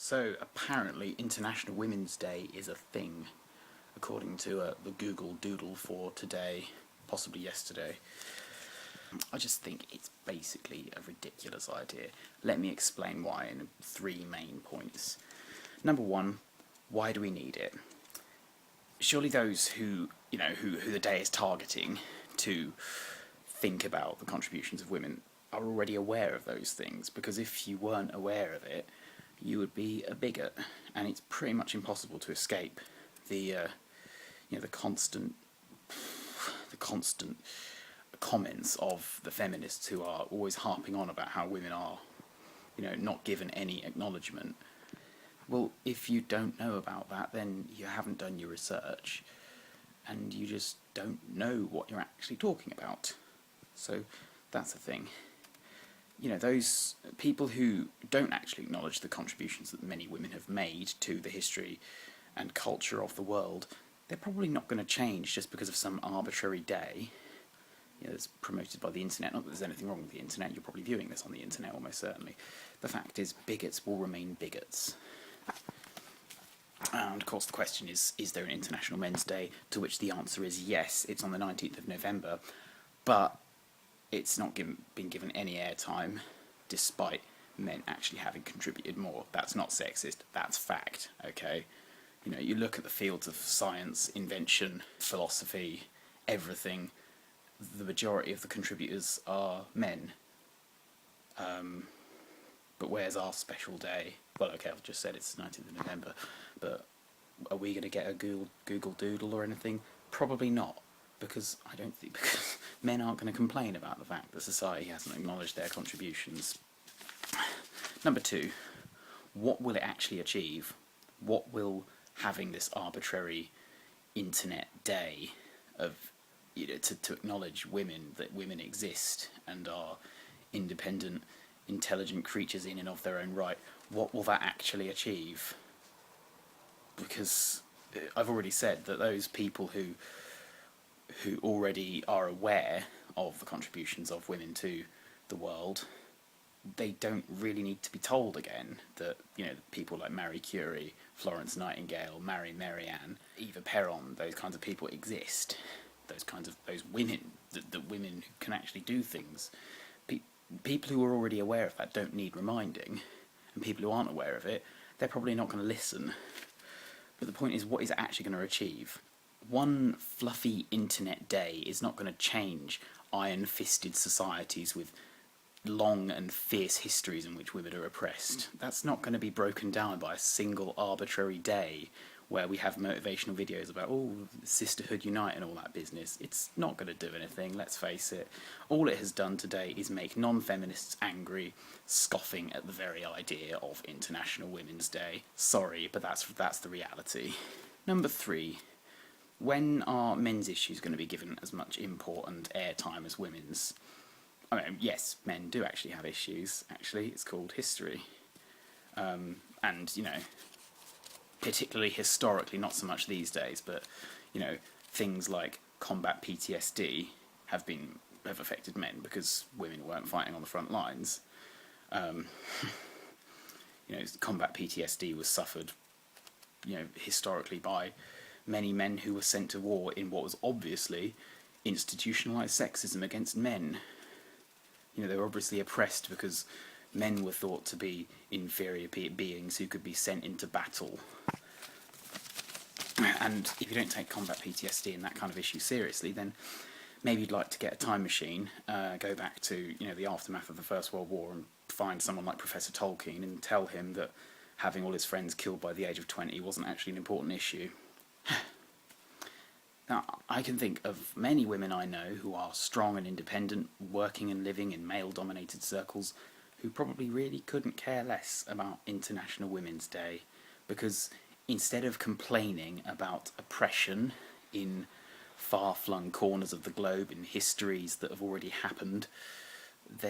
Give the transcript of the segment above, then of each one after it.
So apparently International Women's Day is a thing, according to the Google Doodle for today, possibly yesterday. I just think it's basically a ridiculous idea. Let me explain why in 3 main points. Number one, why do we need it? Surely those who the day is targeting to think about the contributions of women are already aware of those things, because if you weren't aware of it, you would be a bigot, and it's pretty much impossible to escape the the constant comments of the feminists who are always harping on about how women are not given any acknowledgement. Well, if you don't know about that, then you haven't done your research, and you just don't know what you're actually talking about. So that's the thing. Those people who don't actually acknowledge the contributions that many women have made to the history and culture of the world, they're probably not going to change just because of some arbitrary day that's promoted by the internet. Not that there's anything wrong with the internet, you're probably viewing this on the internet almost certainly. The fact is, bigots will remain bigots. And of course the question is there an International Men's Day? To which the answer is yes, it's on the 19th of November, but it's not been given any airtime, despite men actually having contributed more. That's not sexist, that's fact, okay? You look at the fields of science, invention, philosophy, everything, the majority of the contributors are men. But where's our special day? Well, okay, I've just said it's 19th of November, but are we going to get a Google Doodle or anything? Probably not. Because men aren't going to complain about the fact that society hasn't acknowledged their contributions. Number two, what will it actually achieve? What will having this arbitrary internet day of to acknowledge women, that women exist and are independent, intelligent creatures in and of their own right, what will that actually achieve? Because I've already said that those people who already are aware of the contributions of women to the world, they don't really need to be told again that people like Marie Curie, Florence Nightingale, Mary Ann, Eva Peron, those kinds of people exist. Those women, the women who can actually do things. People who are already aware of that don't need reminding, and people who aren't aware of it, they're probably not going to listen. But the point is, what is it actually going to achieve? One fluffy internet day is not going to change iron-fisted societies with long and fierce histories in which women are oppressed. That's not going to be broken down by a single arbitrary day where we have motivational videos about, sisterhood unite and all that business. It's not going to do anything, let's face it. All it has done today is make non-feminists angry, scoffing at the very idea of International Women's Day. Sorry, but that's the reality. Number three, when are men's issues going to be given as much import and airtime as women's? I mean, yes, men do actually have issues, actually. It's called history. And, particularly historically, not so much these days, but, things like combat PTSD have affected men because women weren't fighting on the front lines. Combat PTSD was suffered, historically by many men who were sent to war in what was obviously institutionalized sexism against men. They were obviously oppressed because men were thought to be inferior beings who could be sent into battle. And if you don't take combat PTSD and that kind of issue seriously, then maybe you'd like to get a time machine, go back to the aftermath of the First World War and find someone like Professor Tolkien and tell him that having all his friends killed by the age of 20 wasn't actually an important issue. Now, I can think of many women I know who are strong and independent, working and living in male-dominated circles, who probably really couldn't care less about International Women's Day, because instead of complaining about oppression in far-flung corners of the globe, in histories that have already happened,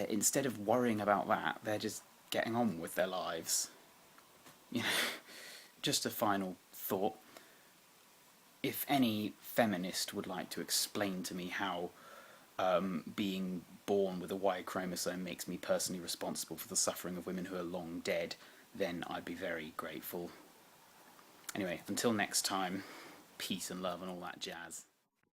instead of worrying about that, they're just getting on with their lives. Just a final thought. If any feminist would like to explain to me how being born with a Y chromosome makes me personally responsible for the suffering of women who are long dead, then I'd be very grateful. Anyway, until next time, peace and love and all that jazz.